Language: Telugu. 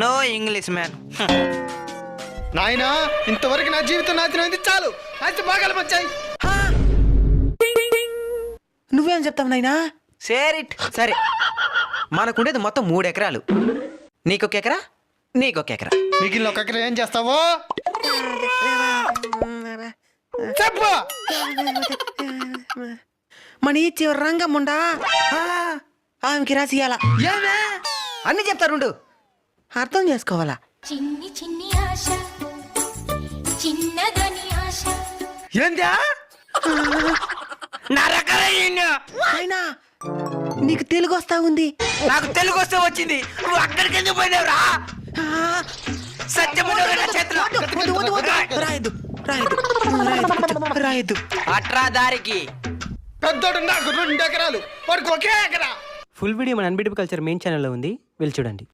No English man. నాయనా ఇంతవరకు నా జీవితం నాశనమైంది, చాలు. అయితే బాగా వచ్చాయి. నువ్వేం చెప్తావు నాయనా? సరే మనకుండేది మొత్తం 3 ఎకరాలు. నీకొక ఎకరా, నీకొక ఎకరా. మిగిలిన ఒక ఎకరం ఏం చేస్తావో చెప్పు. మన ఇచ్చి రంగమ్ముండా ఆమెకి రాసియాల. ఏమే అన్ని చెప్తారుండు, అర్థం చేసుకోవాలా? చిన్ని చిన్ని ఆశ, చిన్నదని ఆశ. ఏందా అయినా నీకు తెలుగు వస్తా ఉంది. నాకు తెలుగు వస్తే వచ్చింది, నువ్వు అక్కడికి ఎందుకు పోయినావురా? రాయద్దు అట్రా దారికి. పెద్దోడు నాకు 2 ఎకరాలు, వాడికి ఒకే ఎకరా. ఫుల్ వీడియో మన అన్బిటబుల్ కల్చర్ మెయిన్ ఛానల్లో ఉంది, వెళ్ళి చూడండి.